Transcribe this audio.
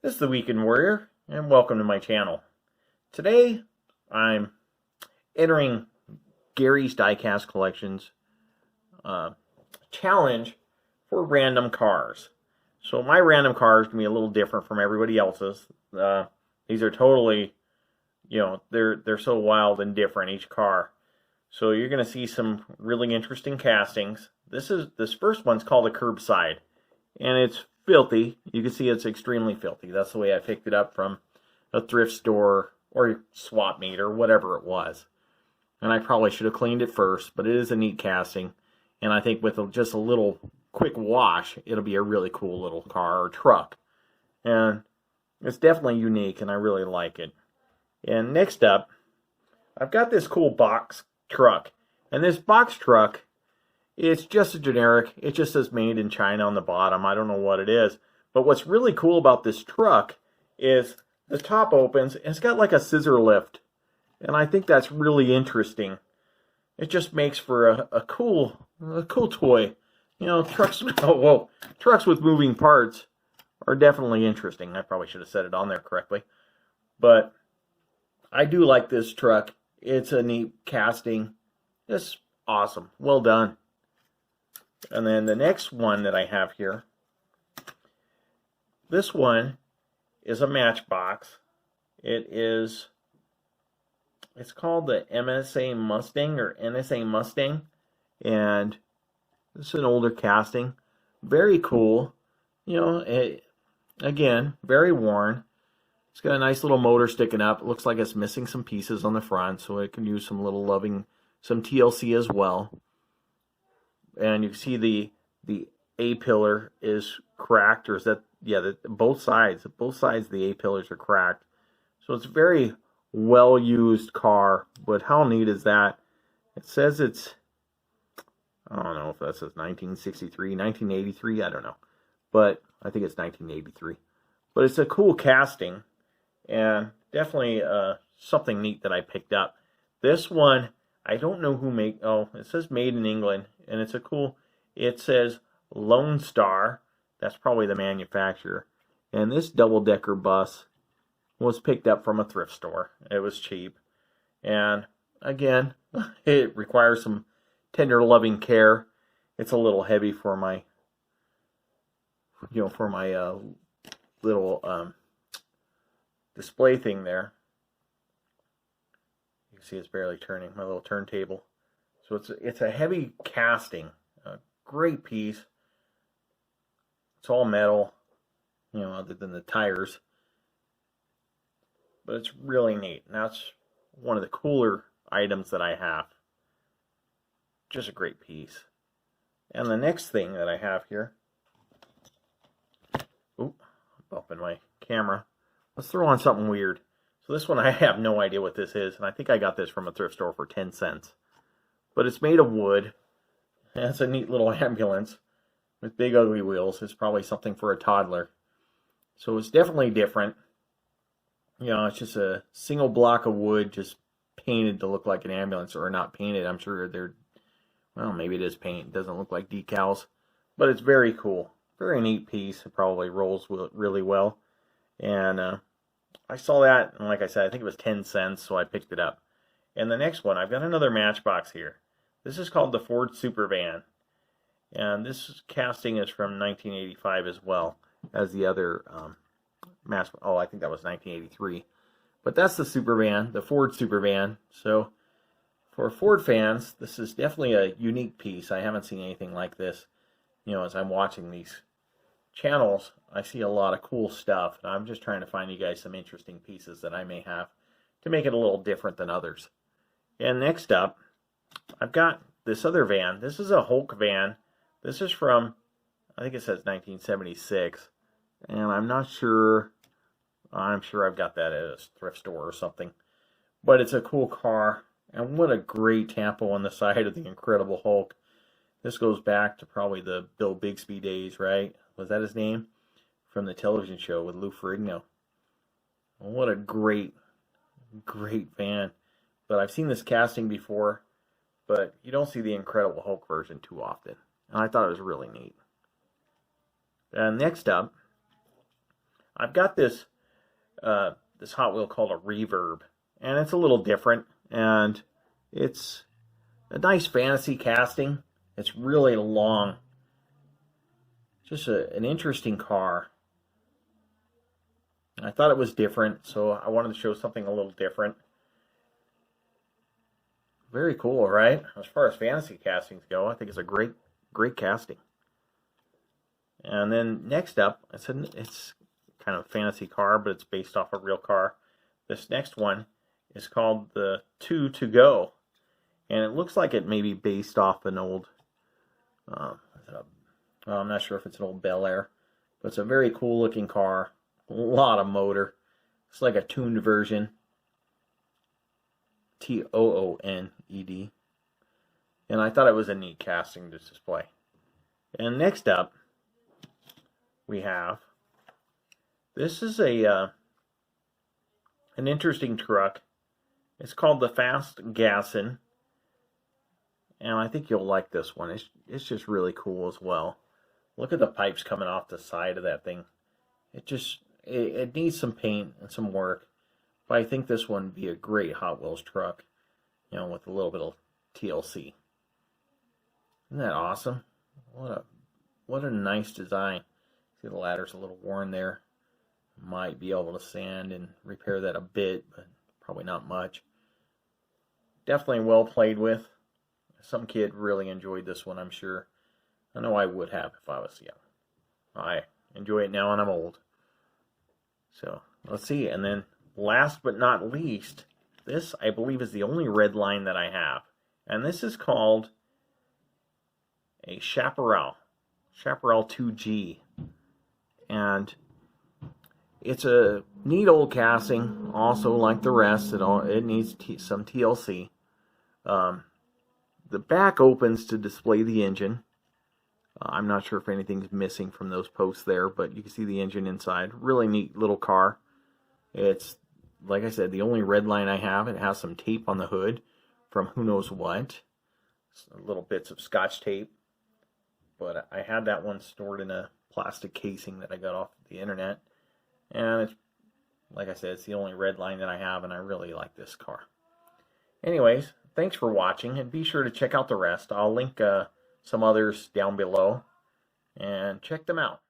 This is the Weekend Warrior, and welcome to my channel. Today, I'm entering Gary's Diecast Collections challenge for random cars. So my random cars can be a little different from everybody else's. These are totally, they're so wild and different, each car. So you're going to see some really interesting castings. This first one's called a Curbside, and it's filthy. You can see it's extremely filthy. That's the way I picked it up from a thrift store or swap meet or whatever it was. And I probably should have cleaned it first, but it is a neat casting. And I think with just a little quick wash, it'll be a really cool little car or truck. And it's definitely unique, and I really like it. And next up, I've got this cool box truck. And this box truck, it's just a generic. It just says made in China on the bottom. I don't know what it is. But what's really cool about this truck is the top opens and it's got like a scissor lift. And I think that's really interesting. It just makes for a cool toy. You know, trucks with moving parts are definitely interesting. I probably should have said it on there correctly. But I do like this truck. It's a neat casting. It's awesome. Well done. And then the next one that I have here, this one is a Matchbox. It's called the MSA Mustang or NSA Mustang, and this is an older casting. Very cool. You know, again, very worn. It's got a nice little motor sticking up. It looks like it's missing some pieces on the front, so it can use some some TLC as well. And you can see the A-pillar is cracked, or is that, yeah, both sides of the A-pillars are cracked. So it's a very well-used car, but how neat is that? It says it's, I don't know if that says 1963, 1983, I don't know. But I think it's 1983. But it's a cool casting, and definitely something neat that I picked up. This one, I don't know who made, it says made in England, and it's a cool, it says Lone Star, that's probably the manufacturer, and this double-decker bus was picked up from a thrift store. It was cheap, and again, it requires some tender loving care. It's a little heavy for my, little display thing there. You can see it's barely turning, my little turntable. So it's a heavy casting, a great piece. It's all metal, other than the tires. But it's really neat. And that's one of the cooler items that I have. Just a great piece. And the next thing that I have here, I'm bumping my camera. Let's throw on something weird. So this one, I have no idea what this is, and I think I got this from a thrift store for 10 cents. But it's made of wood. It's a neat little ambulance with big ugly wheels. It's probably something for a toddler. So it's definitely different. It's just a single block of wood just painted to look like an ambulance, or not painted. I'm sure maybe it is paint. It doesn't look like decals, but it's very cool. Very neat piece. It probably rolls really well. And I saw that, and like I said, I think it was 10 cents, so I picked it up. And the next one, I've got another Matchbox here. This is called the Ford Supervan. And this casting is from 1985 as well as the other I think that was 1983. But that's the Supervan, the Ford Supervan. So for Ford fans, this is definitely a unique piece. I haven't seen anything like this. As I'm watching these channels, I see a lot of cool stuff. And I'm just trying to find you guys some interesting pieces that I may have to make it a little different than others. And next up, I've got this other van. This is a Hulk van. This is from, I think it says 1976. And I'm not sure. I'm sure I've got that at a thrift store or something. But it's a cool car. And what a great tampo on the side of the Incredible Hulk. This goes back to probably the Bill Bixby days, right? Was that his name? From the television show with Lou Ferrigno. What a great van. But I've seen this casting before, but you don't see the Incredible Hulk version too often. And I thought it was really neat. And next up, I've got this this Hot Wheel called a Reverb, and it's a little different, and it's a nice fantasy casting. It's really long. Just an interesting car. I thought it was different, so I wanted to show something a little different. Very cool, right? As far as fantasy castings go, I think it's a great casting. And then next up, it's kind of a fantasy car, but it's based off a real car. This next one is called the 2 to Go, and it looks like it may be based off an old, I'm not sure if it's an old Bel Air, but it's a very cool looking car. A lot of motor. It's like a tuned version. Tooned. And I thought it was a neat casting to display. And next up, we have, this is an interesting truck. It's called the Fast Gason, and I think you'll like this one. It's just really cool as well. Look at the pipes coming off the side of that thing. It needs some paint and some work, but I think this one would be a great Hot Wheels truck, you know, with a little bit of TLC. Isn't that awesome? What a nice design. See, the ladder's a little worn there. Might be able to sand and repair that a bit, but probably not much. Definitely well played with. Some kid really enjoyed this one, I'm sure. I know I would have if I was young. I enjoy it now and I'm old. So, let's see. And then, last but not least, this, I believe, is the only Redline that I have. And this is called a Chaparral. Chaparral 2G. And it's a neat old casting, also like the rest. It needs some TLC. The back opens to display the engine. I'm not sure if anything's missing from those posts there, but you can see the engine inside. Really neat little car. It's, like I said, the only Redline I have. It has some tape on the hood from who knows what. Little bits of Scotch tape. But I had that one stored in a plastic casing that I got off the internet. And it's, like I said, it's the only Redline that I have, and I really like this car. Anyways, thanks for watching, and be sure to check out the rest. I'll link some others down below, and check them out.